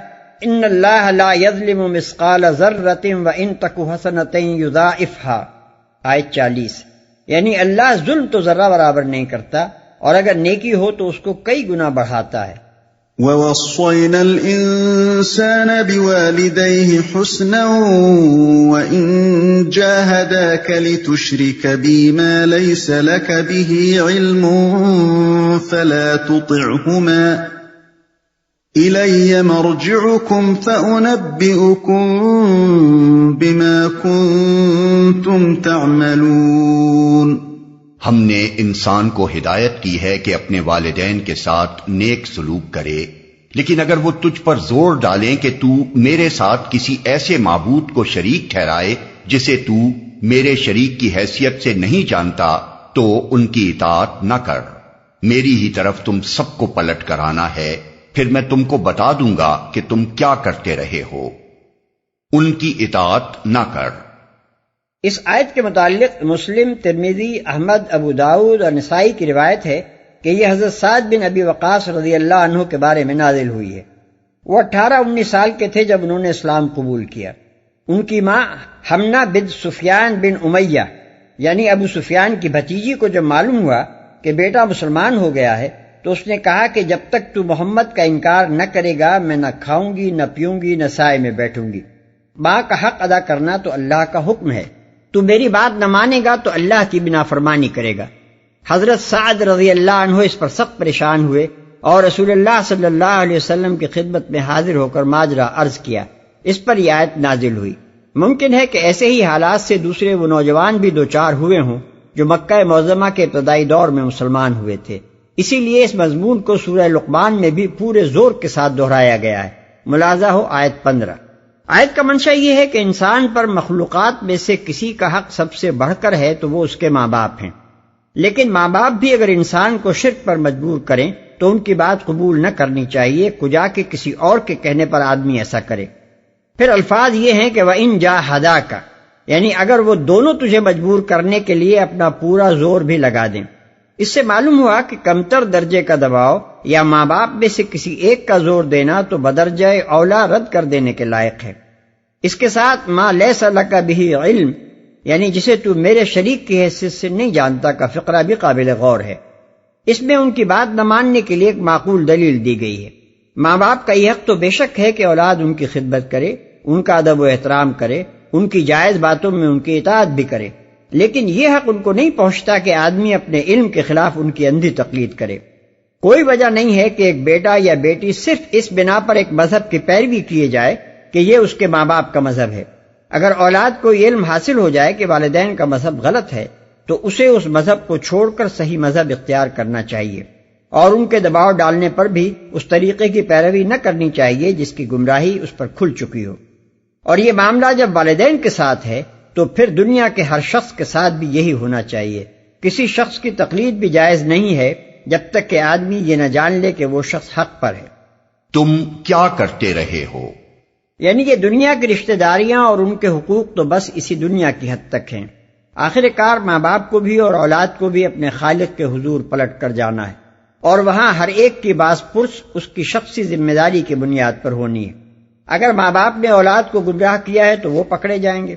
ان اللہ لا یظلم مثقال ذرۃ وان تک حسنۃ یضاعفھا، آیت 40، یعنی اللہ ظلم تو ذرہ برابر نہیں کرتا اور اگر نیکی ہو تو اس کو کئی گنا بڑھاتا ہے۔ وَوَصَّيْنَا الْإِنسَانَ بِوَالِدَيْهِ حُسْنًا وَإِن جَاهَدَاكَ لِتُشْرِكَ بِي مَا لَيْسَ لَكَ بِهِ عِلْمٌ فَلَا تُطِعْهُمَا إِلَيَّ مَرْجِعُكُمْ فَأُنَبِّئُكُم بِمَا كُنتُمْ تَعْمَلُونَ۔ ہم نے انسان کو ہدایت کی ہے کہ اپنے والدین کے ساتھ نیک سلوک کرے، لیکن اگر وہ تجھ پر زور ڈالیں کہ تو میرے ساتھ کسی ایسے معبود کو شریک ٹھہرائے جسے تو میرے شریک کی حیثیت سے نہیں جانتا تو ان کی اطاعت نہ کر۔ میری ہی طرف تم سب کو پلٹ کر آنا ہے، پھر میں تم کو بتا دوں گا کہ تم کیا کرتے رہے ہو۔ ان کی اطاعت نہ کر۔ اس آیت کے متعلق مسلم، ترمذی، احمد، ابو داؤد اور نسائی کی روایت ہے کہ یہ حضرت سعد بن ابی وقاص رضی اللہ عنہ کے بارے میں نازل ہوئی ہے۔ وہ 18-19 سال کے تھے جب انہوں نے اسلام قبول کیا۔ ان کی ماں حمنہ بنت سفیان بن امیہ یعنی ابو سفیان کی بھتیجی کو جب معلوم ہوا کہ بیٹا مسلمان ہو گیا ہے تو اس نے کہا کہ جب تک تو محمد کا انکار نہ کرے گا میں نہ کھاؤں گی، نہ پیوں گی، نہ سائے میں بیٹھوں گی۔ ماں کا حق ادا کرنا تو اللہ کا حکم ہے، تو میری بات نہ مانے گا تو اللہ کی بھی نافرمانی کرے گا۔ حضرت سعد رضی اللہ عنہ اس پر سخت پریشان ہوئے اور رسول اللہ صلی اللہ علیہ وسلم کی خدمت میں حاضر ہو کر ماجرا عرض کیا۔ اس پر یہ آیت نازل ہوئی۔ ممکن ہے کہ ایسے ہی حالات سے دوسرے وہ نوجوان بھی دوچار ہوئے ہوں جو مکہ معظمہ کے ابتدائی دور میں مسلمان ہوئے تھے، اسی لیے اس مضمون کو سورہ لقمان میں بھی پورے زور کے ساتھ دہرایا گیا ہے۔ ملاحظہ ہو آیت 15۔ آیت کا منشا یہ ہے کہ انسان پر مخلوقات میں سے کسی کا حق سب سے بڑھ کر ہے تو وہ اس کے ماں باپ ہیں، لیکن ماں باپ بھی اگر انسان کو شرک پر مجبور کریں تو ان کی بات قبول نہ کرنی چاہیے، کجا کہ کسی اور کے کہنے پر آدمی ایسا کرے۔ پھر الفاظ یہ ہیں کہ وَإِن جَاهَدَاكَ، یعنی اگر وہ دونوں تجھے مجبور کرنے کے لیے اپنا پورا زور بھی لگا دیں۔ اس سے معلوم ہوا کہ کمتر درجے کا دباؤ یا ماں باپ میں سے کسی ایک کا زور دینا تو بدرجہ اولا رد کر دینے کے لائق ہے۔ اس کے ساتھ ما لیس لک بہ علم، یعنی جسے تو میرے شریک کی حیثیت سے نہیں جانتا کا فقرہ بھی قابل غور ہے۔ اس میں ان کی بات نہ ماننے کے لیے ایک معقول دلیل دی گئی ہے۔ ماں باپ کا یہ حق تو بے شک ہے کہ اولاد ان کی خدمت کرے، ان کا ادب و احترام کرے، ان کی جائز باتوں میں ان کی اطاعت بھی کرے، لیکن یہ حق ان کو نہیں پہنچتا کہ آدمی اپنے علم کے خلاف ان کی اندھی تقلید کرے۔ کوئی وجہ نہیں ہے کہ ایک بیٹا یا بیٹی صرف اس بنا پر ایک مذہب کی پیروی کیے جائے کہ یہ اس کے ماں باپ کا مذہب ہے۔ اگر اولاد کو یہ علم حاصل ہو جائے کہ والدین کا مذہب غلط ہے تو اسے اس مذہب کو چھوڑ کر صحیح مذہب اختیار کرنا چاہیے، اور ان کے دباؤ ڈالنے پر بھی اس طریقے کی پیروی نہ کرنی چاہیے جس کی گمراہی اس پر کھل چکی ہو۔ اور یہ معاملہ جب والدین کے ساتھ ہے تو پھر دنیا کے ہر شخص کے ساتھ بھی یہی ہونا چاہیے۔ کسی شخص کی تقلید بھی جائز نہیں ہے جب تک کہ آدمی یہ نہ جان لے کہ وہ شخص حق پر ہے۔ تم کیا کرتے رہے ہو؟ یعنی کہ دنیا کی رشتہ داریاں اور ان کے حقوق تو بس اسی دنیا کی حد تک ہیں۔ آخر کار ماں باپ کو بھی اور اولاد کو بھی اپنے خالق کے حضور پلٹ کر جانا ہے، اور وہاں ہر ایک کی باز پرس اس کی شخصی ذمہ داری کی بنیاد پر ہونی ہے۔ اگر ماں باپ نے اولاد کو گمراہ کیا ہے تو وہ پکڑے جائیں گے،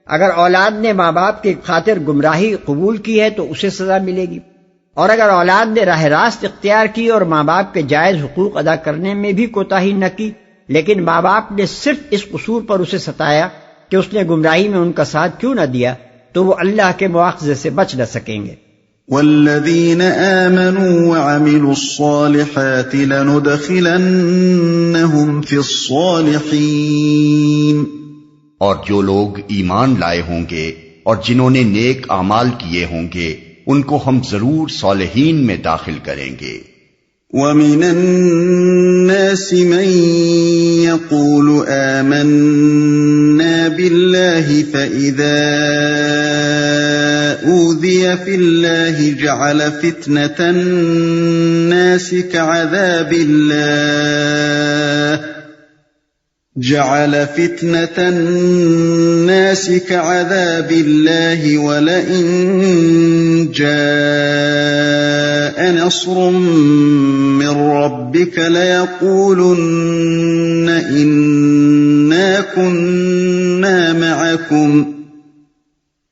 اگر اولاد نے ماں باپ کی خاطر گمراہی قبول کی ہے تو اسے سزا ملے گی، اور اگر اولاد نے راہ راست اختیار کی اور ماں باپ کے جائز حقوق ادا کرنے میں بھی کوتاہی نہ کی، لیکن ماں باپ نے صرف اس قصور پر اسے ستایا کہ اس نے گمراہی میں ان کا ساتھ کیوں نہ دیا، تو وہ اللہ کے مواخذے سے بچ نہ سکیں گے۔ والذین آمنوا وعملوا الصالحات لندخلنہم فی الصالحین، اور جو لوگ ایمان لائے ہوں گے اور جنہوں نے نیک اعمال کیے ہوں گے ان کو ہم ضرور صالحین میں داخل کریں گے۔ وَمِنَ النَّاسِ مَن يَقُولُ آمَنَّا بِاللَّهِ فَإِذَا أُوذِيَ فِي اللَّهِ جَعَلَ فِتْنَةَ النَّاسِ كَعَذَابِ اللَّهِ وَلَئِن جَاءَ نَصْرٌ مِّن رَّبِّكَ لَيَقُولُنَّ إِنَّا كُنَّا مَعَكُمْ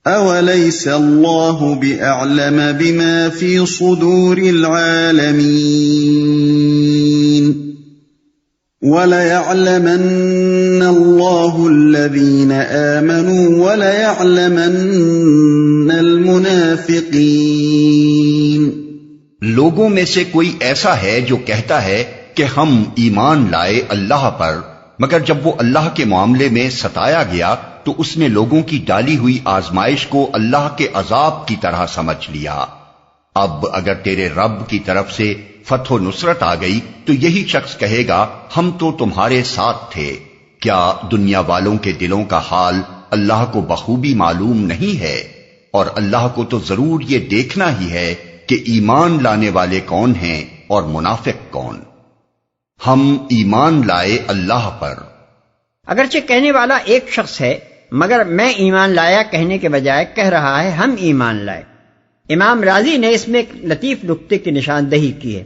أَوَلَيْسَ اللَّهُ بِأَعْلَمَ بِمَا فِي صُدُورِ الْعَالَمِينَ وَلَيَعْلَمَنَّ اللَّهُ الَّذِينَ آمَنُوا وَلَيَعْلَمَنَّ الْمُنَافِقِينَ۔ لوگوں میں سے کوئی ایسا ہے جو کہتا ہے کہ ہم ایمان لائے اللہ پر، مگر جب وہ اللہ کے معاملے میں ستایا گیا تو اس نے لوگوں کی ڈالی ہوئی آزمائش کو اللہ کے عذاب کی طرح سمجھ لیا۔ اب اگر تیرے رب کی طرف سے فتح و نصرت آ گئی تو یہی شخص کہے گا ہم تو تمہارے ساتھ تھے۔ کیا دنیا والوں کے دلوں کا حال اللہ کو بخوبی معلوم نہیں ہے؟ اور اللہ کو تو ضرور یہ دیکھنا ہی ہے کہ ایمان لانے والے کون ہیں اور منافق کون۔ ہم ایمان لائے اللہ پر، اگرچہ کہنے والا ایک شخص ہے مگر میں ایمان لایا کہنے کے بجائے کہہ رہا ہے ہم ایمان لائے۔ امام راضی نے اس میں ایک لطیف نکتے کی نشاندہی کی ہے۔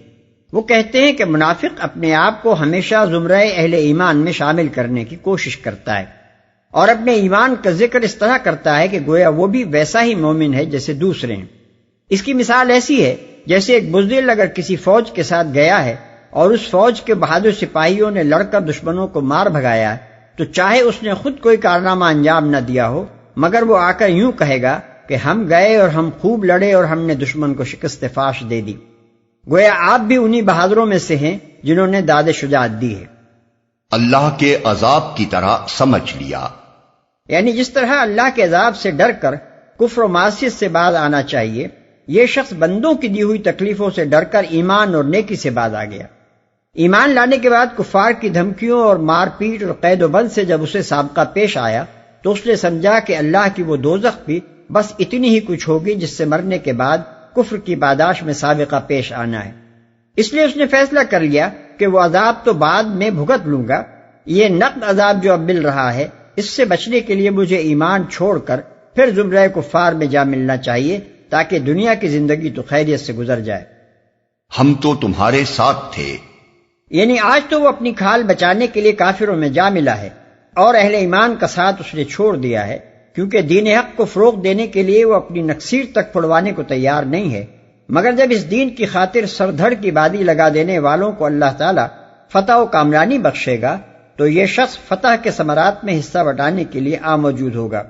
وہ کہتے ہیں کہ منافق اپنے آپ کو ہمیشہ زمرہ اہل ایمان میں شامل کرنے کی کوشش کرتا ہے، اور اپنے ایمان کا ذکر اس طرح کرتا ہے کہ گویا وہ بھی ویسا ہی مومن ہے جیسے دوسرے ہیں۔ اس کی مثال ایسی ہے جیسے ایک بزدل اگر کسی فوج کے ساتھ گیا ہے اور اس فوج کے بہادر سپاہیوں نے لڑ کر دشمنوں کو مار بھگایا ہے تو چاہے اس نے خود کوئی کارنامہ انجام نہ دیا ہو مگر وہ آ کر یوں کہے گا کہ ہم گئے اور ہم خوب لڑے اور ہم نے دشمن کو شکست فاش دے دی۔ گویا آپ بھی انہی بہادروں میں سے ہیں جنہوں نے داد شجاعت دی ہے۔ اللہ کے عذاب کی طرح سمجھ لیا، یعنی جس طرح اللہ کے عذاب سے ڈر کر کفر و معصیت سے باز آنا چاہیے، یہ شخص بندوں کی دی ہوئی تکلیفوں سے ڈر کر ایمان اور نیکی سے باز آ گیا۔ ایمان لانے کے بعد کفار کی دھمکیوں اور مار پیٹ اور قید و بند سے جب اسے سابقہ پیش آیا تو اس نے سمجھا کہ اللہ کی وہ دوزخ بھی بس اتنی ہی کچھ ہوگی جس سے مرنے کے بعد کفر کی پاداش میں سابقہ پیش آنا ہے۔ اس لیے اس نے فیصلہ کر لیا کہ وہ عذاب تو بعد میں بھگت لوں گا، یہ نقد عذاب جو اب مل رہا ہے اس سے بچنے کے لیے مجھے ایمان چھوڑ کر پھر زمرہ کفار میں جا ملنا چاہیے تاکہ دنیا کی زندگی تو خیریت سے گزر جائے۔ ہم تو تمہارے ساتھ تھے، یعنی آج تو وہ اپنی کھال بچانے کے لیے کافروں میں جا ملا ہے اور اہل ایمان کا ساتھ اس نے چھوڑ دیا ہے، کیونکہ دین حق کو فروغ دینے کے لیے وہ اپنی نکسیر تک پھڑوانے کو تیار نہیں ہے، مگر جب اس دین کی خاطر سر دھڑ کی بادی لگا دینے والوں کو اللہ تعالیٰ فتح و کامرانی بخشے گا تو یہ شخص فتح کے ثمرات میں حصہ بٹانے کے لیے موجود ہوگا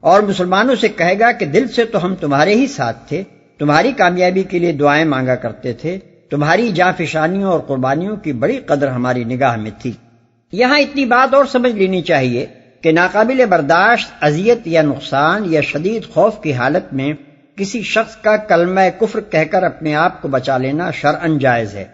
اور مسلمانوں سے کہے گا کہ دل سے تو ہم تمہارے ہی ساتھ تھے، تمہاری کامیابی کے لیے دعائیں مانگا کرتے تھے، تمہاری جانفشانیوں اور قربانیوں کی بڑی قدر ہماری نگاہ میں تھی۔ یہاں اتنی بات اور سمجھ لینی چاہیے کہ ناقابل برداشت اذیت یا نقصان یا شدید خوف کی حالت میں کسی شخص کا کلمہ کفر کہہ کر اپنے آپ کو بچا لینا شرعاً جائز ہے،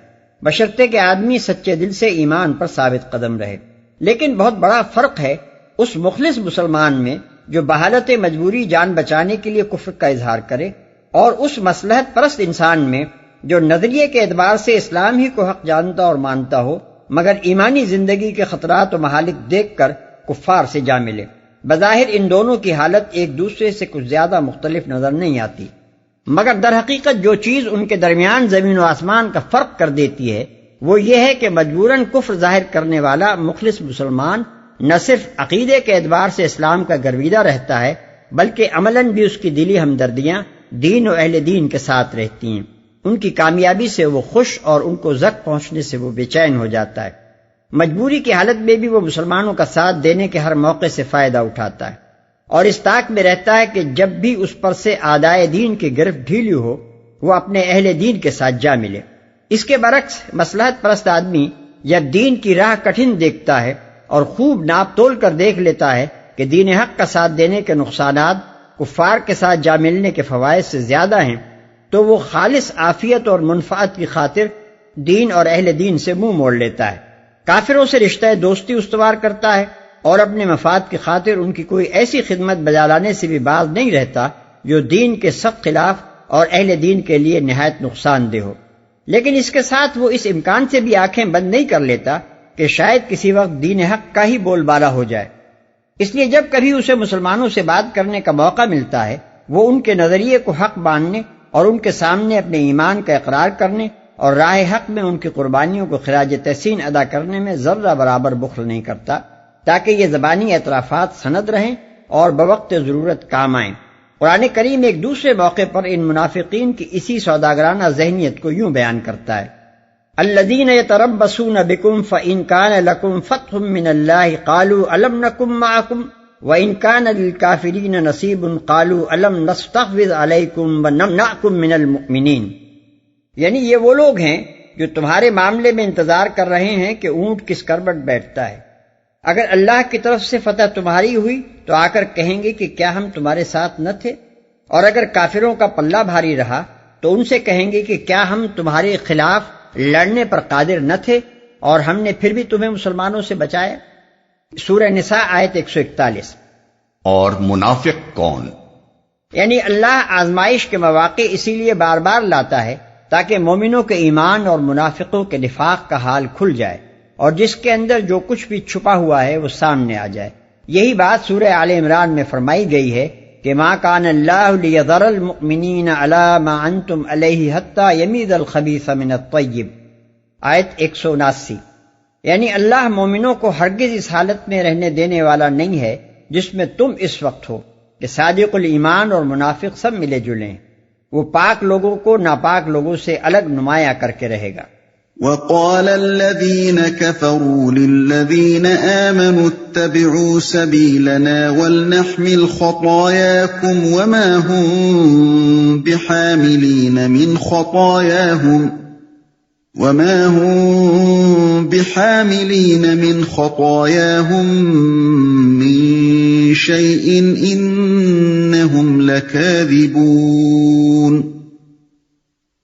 بشرطے کہ آدمی سچے دل سے ایمان پر ثابت قدم رہے۔ لیکن بہت بڑا فرق ہے اس مخلص مسلمان میں جو بحالت مجبوری جان بچانے کے لیے کفر کا اظہار کرے، اور اس مصلحت پرست انسان میں جو نظریے کے اعتبار سے اسلام ہی کو حق جانتا اور مانتا ہو مگر ایمانی زندگی کے خطرات و مہالک دیکھ کر کفار سے جا ملے۔ بظاہر ان دونوں کی حالت ایک دوسرے سے کچھ زیادہ مختلف نظر نہیں آتی، مگر در حقیقت جو چیز ان کے درمیان زمین و آسمان کا فرق کر دیتی ہے وہ یہ ہے کہ مجبوراً کفر ظاہر کرنے والا مخلص مسلمان نہ صرف عقیدے کے اعتبار سے اسلام کا گرویدہ رہتا ہے بلکہ عملاً بھی اس کی دلی ہمدردیاں دین و اہل دین کے ساتھ رہتی ہیں۔ ان کی کامیابی سے وہ خوش اور ان کو زخم پہنچنے سے وہ بے چین ہو جاتا ہے۔ مجبوری کی حالت میں بھی وہ مسلمانوں کا ساتھ دینے کے ہر موقع سے فائدہ اٹھاتا ہے اور اس طاق میں رہتا ہے کہ جب بھی اس پر سے اعدائے دین کی گرفت ڈھیلی ہو وہ اپنے اہل دین کے ساتھ جا ملے۔ اس کے برعکس مصلحت پرست آدمی جب دین کی راہ کٹھن دیکھتا ہے اور خوب ناپ تول کر دیکھ لیتا ہے کہ دین حق کا ساتھ دینے کے نقصانات کفار کے ساتھ جا ملنے کے فوائد سے زیادہ ہیں تو وہ خالص عافیت اور منفعت کی خاطر دین اور اہل دین سے منہ موڑ لیتا ہے، کافروں سے رشتہ دوستی استوار کرتا ہے اور اپنے مفاد کی خاطر ان کی کوئی ایسی خدمت بجا لانے سے بھی باز نہیں رہتا جو دین کے سخت خلاف اور اہل دین کے لیے نہایت نقصان دہ ہو۔ لیکن اس کے ساتھ وہ اس امکان سے بھی آنکھیں بند نہیں کر لیتا کہ شاید کسی وقت دین حق کا ہی بول بالا ہو جائے، اس لیے جب کبھی اسے مسلمانوں سے بات کرنے کا موقع ملتا ہے وہ ان کے نظریے کو حق ماننے اور ان کے سامنے اپنے ایمان کا اقرار کرنے اور راہ حق میں ان کی قربانیوں کو خراج تحسین ادا کرنے میں ذرہ برابر بخل نہیں کرتا تاکہ یہ زبانی اعترافات سند رہیں اور بوقت ضرورت کام آئیں۔ قرآن کریم ایک دوسرے موقع پر ان منافقین کی اسی سوداگرانہ ذہنیت کو یوں بیان کرتا ہے: الذین یتربصون بکم فإن کان لکم فتح من اللہ قالوا الم نکن معکم وإن کان للکافرین نصیب قالوا الم نستحوذ علیکم ونمنعکم من المؤمنین، یعنی یہ وہ لوگ ہیں جو تمہارے معاملے میں انتظار کر رہے ہیں کہ اونٹ کس کربٹ بیٹھتا ہے، اگر اللہ کی طرف سے فتح تمہاری ہوئی تو آ کر کہیں گے کہ کیا ہم تمہارے ساتھ نہ تھے، اور اگر کافروں کا پلہ بھاری رہا تو ان سے کہیں گے کہ کیا ہم تمہارے خلاف لڑنے پر قادر نہ تھے اور ہم نے پھر بھی تمہیں مسلمانوں سے بچایا۔ سورہ نساء آیت 141۔ اور منافق کون؟ یعنی اللہ آزمائش کے مواقع اسی لیے بار بار لاتا ہے تاکہ مومنوں کے ایمان اور منافقوں کے نفاق کا حال کھل جائے اور جس کے اندر جو کچھ بھی چھپا ہوا ہے وہ سامنے آ جائے۔ یہی بات سورہ آل عمران میں فرمائی گئی ہے کہ ما کان اللہ لیذر المؤمنین علی ما انتم علیہ حتی یمیز الخبیث من الطیب، آیت 179۔ یعنی اللہ مومنوں کو ہرگز اس حالت میں رہنے دینے والا نہیں ہے جس میں تم اس وقت ہو کہ صادق الایمان اور منافق سب ملے جلیں، وہ پاک لوگوں کو ناپاک لوگوں سے الگ نمایاں کر کے رہے گا۔ وقال الذين كفروا للذين آمنوا اتبعوا سبيلنا ولنحمل خطاياكم وما هم بحاملين من خطاياهم من شيء إنهم لكاذبون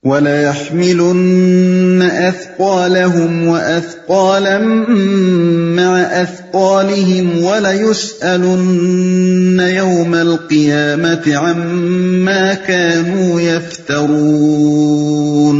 وَلَيَحْمِلُنَّ أَثْقَالَهُمْ وَأَثْقَالًا مَّعَ أَثْقَالِهِمْ وَلَيُسْأَلُنَّ يَوْمَ الْقِيَامَةِ عَمَّا كَانُوا يَفْتَرُونَ۔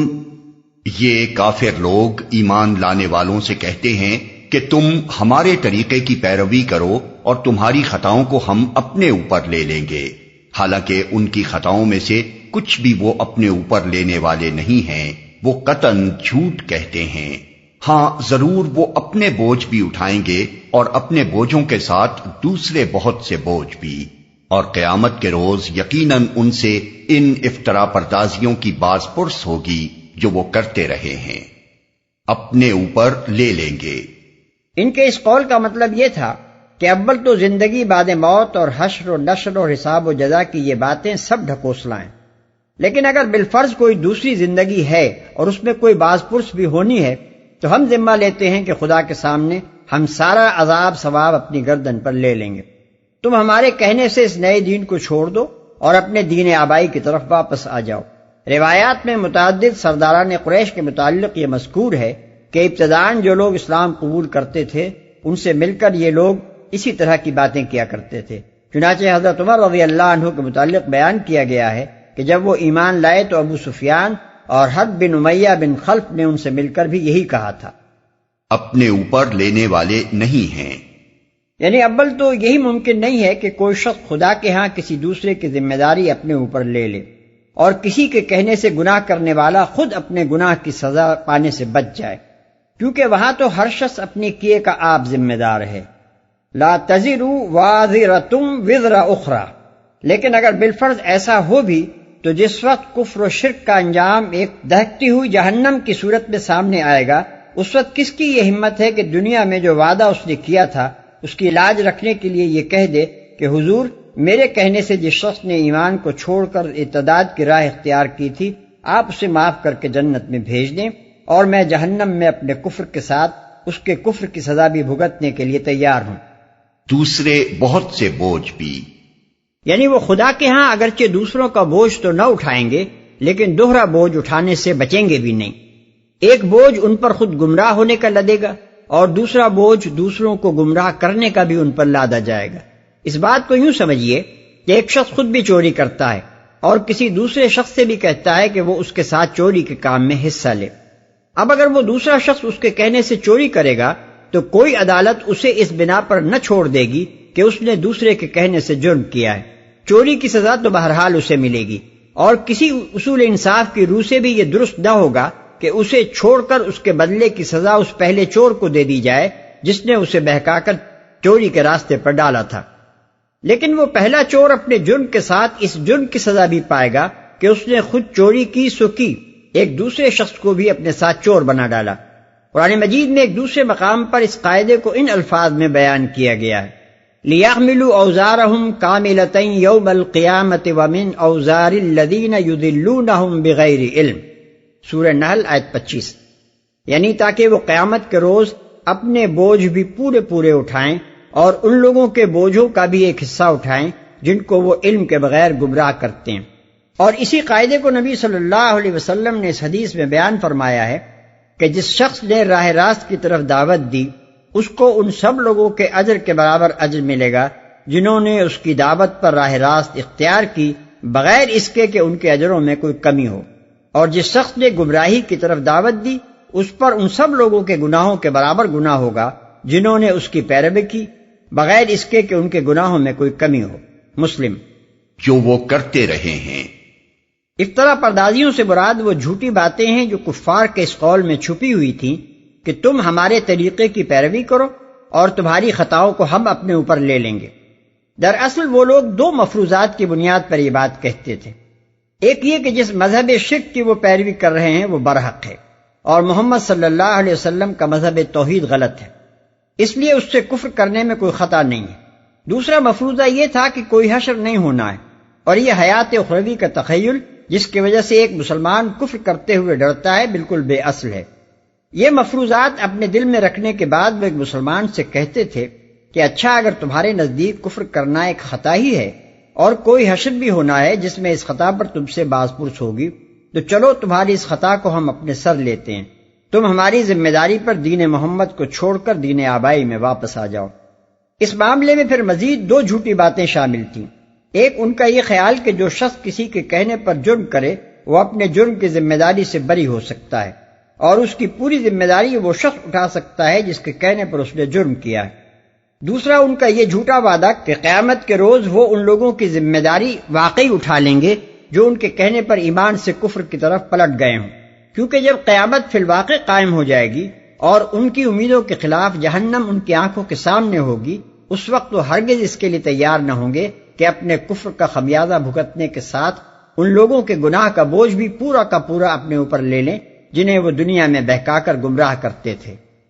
یہ کافر لوگ ایمان لانے والوں سے کہتے ہیں کہ تم ہمارے طریقے کی پیروی کرو اور تمہاری خطاؤں کو ہم اپنے اوپر لے لیں گے، حالانکہ ان کی خطاؤں میں سے کچھ بھی وہ اپنے اوپر لینے والے نہیں ہیں، وہ قطعاً جھوٹ کہتے ہیں۔ ہاں ضرور وہ اپنے بوجھ بھی اٹھائیں گے اور اپنے بوجھوں کے ساتھ دوسرے بہت سے بوجھ بھی، اور قیامت کے روز یقیناً ان سے ان افطرا پردازیوں کی باز پرس ہوگی جو وہ کرتے رہے ہیں، اپنے اوپر لے لیں گے۔ ان کے اس قول کا مطلب یہ تھا کہ اول تو زندگی بعد موت اور حشر و نشر اور حساب و جزا کی یہ باتیں سب ڈھکوسلائیں، لیکن اگر بالفرض کوئی دوسری زندگی ہے اور اس میں کوئی باز پرس بھی ہونی ہے تو ہم ذمہ لیتے ہیں کہ خدا کے سامنے ہم سارا عذاب ثواب اپنی گردن پر لے لیں گے۔ تم ہمارے کہنے سے اس نئے دین کو چھوڑ دو اور اپنے دین آبائی کی طرف واپس آ جاؤ۔ روایات میں متعدد سرداران قریش کے متعلق یہ مذکور ہے کہ ابتداً جو لوگ اسلام قبول کرتے تھے ان سے مل کر یہ لوگ اسی طرح کی باتیں کیا کرتے تھے۔ چنانچہ حضرت عمر رضی اللہ عنہ کے متعلق بیان کیا گیا ہے کہ جب وہ ایمان لائے تو ابو سفیان اور حرب بن امیہ بن خلف نے ان سے مل کر بھی یہی کہا تھا، اپنے اوپر لینے والے نہیں ہیں۔ یعنی اول تو یہی ممکن نہیں ہے کہ کوئی شخص خدا کے ہاں کسی دوسرے کی ذمہ داری اپنے اوپر لے لے، اور کسی کے کہنے سے گناہ کرنے والا خود اپنے گناہ کی سزا پانے سے بچ جائے، کیونکہ وہاں تو ہر شخص اپنے کیے کا آپ ذمہ دار ہے۔ لا تزر وازرۃ وزر اخری، لیکن اگر بالفرض ایسا ہو بھی تو جس وقت کفر و شرک کا انجام ایک دہکتی ہوئی جہنم کی صورت میں سامنے آئے گا، اس وقت کس کی یہ ہمت ہے کہ دنیا میں جو وعدہ اس نے کیا تھا اس کی لاج رکھنے کے لیے یہ کہہ دے کہ حضور میرے کہنے سے جس شخص نے ایمان کو چھوڑ کر ارتداد کی راہ اختیار کی تھی آپ اسے معاف کر کے جنت میں بھیج دیں، اور میں جہنم میں اپنے کفر کے ساتھ اس کے کفر کی سزا بھی بھگتنے کے لیے تیار ہوں۔ دوسرے بہت سے بوجھ بھی، یعنی وہ خدا کے ہاں اگرچہ دوسروں کا بوجھ تو نہ اٹھائیں گے لیکن دوہرا بوجھ اٹھانے سے بچیں گے بھی نہیں۔ ایک بوجھ ان پر خود گمراہ ہونے کا لدے گا اور دوسرا بوجھ دوسروں کو گمراہ کرنے کا بھی ان پر لادا جائے گا۔ اس بات کو یوں سمجھیے کہ ایک شخص خود بھی چوری کرتا ہے اور کسی دوسرے شخص سے بھی کہتا ہے کہ وہ اس کے ساتھ چوری کے کام میں حصہ لے۔ اب اگر وہ دوسرا شخص اس کے کہنے سے چوری کرے گا تو کوئی عدالت اسے اس بنا پر نہ چھوڑ دے گی کہ اس نے دوسرے کے کہنے سے جرم کیا ہے، چوری کی سزا تو بہرحال اسے ملے گی، اور کسی اصول انصاف کی روح سے بھی یہ درست نہ ہوگا کہ اسے چھوڑ کر اس کے بدلے کی سزا اس پہلے چور کو دے دی جائے جس نے اسے بہکا کر چوری کے راستے پر ڈالا تھا۔ لیکن وہ پہلا چور اپنے جرم کے ساتھ اس جرم کی سزا بھی پائے گا کہ اس نے خود چوری کی سو کی، ایک دوسرے شخص کو بھی اپنے ساتھ چور بنا ڈالا۔ قرآن مجید میں ایک دوسرے مقام پر اس قاعدے کو ان الفاظ میں بیان کیا گیا ہے، لِيَحْمِلُوا أَوْزَارَهُمْ كَامِلَةً يَوْمَ الْقِيَامَةِ وَمِنْ أَوْزَارِ الَّذِينَ يُضِلُّونَهُمْ بِغَيْرِ علم، سورہ نحل آیت 25۔ یعنی تاکہ وہ قیامت کے روز اپنے بوجھ بھی پورے پورے اٹھائیں اور ان لوگوں کے بوجھوں کا بھی ایک حصہ اٹھائیں جن کو وہ علم کے بغیر گمراہ کرتے ہیں۔ اور اسی قاعدے کو نبی صلی اللہ علیہ وسلم نے اس حدیث میں بیان فرمایا ہے کہ جس شخص نے راہ راست کی طرف دعوت دی اس کو ان سب لوگوں کے اجر کے برابر اجر ملے گا جنہوں نے اس کی دعوت پر راہ راست اختیار کی بغیر اس کے کہ ان کے اجروں میں کوئی کمی ہو، اور جس شخص نے گمراہی کی طرف دعوت دی اس پر ان سب لوگوں کے گناہوں کے برابر گناہ ہوگا جنہوں نے اس کی پیروی کی بغیر اس کے کہ ان کے گناہوں میں کوئی کمی ہو۔ مسلم۔ جو وہ کرتے رہے ہیں۔ افترا پردازیوں سے مراد وہ جھوٹی باتیں ہیں جو کفار کے اس قول میں چھپی ہوئی تھیں کہ تم ہمارے طریقے کی پیروی کرو اور تمہاری خطاؤں کو ہم اپنے اوپر لے لیں گے۔ دراصل وہ لوگ دو مفروضات کی بنیاد پر یہ بات کہتے تھے، ایک یہ کہ جس مذہب شرک کی وہ پیروی کر رہے ہیں وہ برحق ہے اور محمد صلی اللہ علیہ وسلم کا مذہب توحید غلط ہے، اس لیے اس سے کفر کرنے میں کوئی خطا نہیں ہے۔ دوسرا مفروضہ یہ تھا کہ کوئی حشر نہیں ہونا ہے، اور یہ حیات اخروی کا تخیل جس کی وجہ سے ایک مسلمان کفر کرتے ہوئے ڈرتا ہے بالکل بے اصل ہے۔ یہ مفروضات اپنے دل میں رکھنے کے بعد وہ ایک مسلمان سے کہتے تھے کہ اچھا اگر تمہارے نزدیک کفر کرنا ایک خطا ہی ہے اور کوئی حشر بھی ہونا ہے جس میں اس خطا پر تم سے باز پرس ہوگی، تو چلو تمہاری اس خطا کو ہم اپنے سر لیتے ہیں، تم ہماری ذمہ داری پر دین محمد کو چھوڑ کر دین آبائی میں واپس آ جاؤ۔ اس معاملے میں پھر مزید دو جھوٹی باتیں شامل تھیں، ایک ان کا یہ خیال کہ جو شخص کسی کے کہنے پر جرم کرے وہ اپنے جرم کی ذمہ داری سے بری ہو سکتا ہے اور اس کی پوری ذمہ داری وہ شخص اٹھا سکتا ہے جس کے کہنے پر اس نے جرم کیا ہے۔ دوسرا ان کا یہ جھوٹا وعدہ کہ قیامت کے روز وہ ان لوگوں کی ذمہ داری واقعی اٹھا لیں گے جو ان کے کہنے پر ایمان سے کفر کی طرف پلٹ گئے ہوں، کیونکہ جب قیامت فی الواقع قائم ہو جائے گی اور ان کی امیدوں کے خلاف جہنم ان کی آنکھوں کے سامنے ہوگی، اس وقت وہ ہرگز اس کے لیے تیار نہ ہوں گے کہ اپنے کفر کا خمیازہ بھگتنے کے ساتھ ان لوگوں کے گناہ کا بوجھ بھی پورا کا پورا اپنے اوپر لے لیں جنہیں وہ دنیا میں بہکا کر گمراہ کرتے تھے۔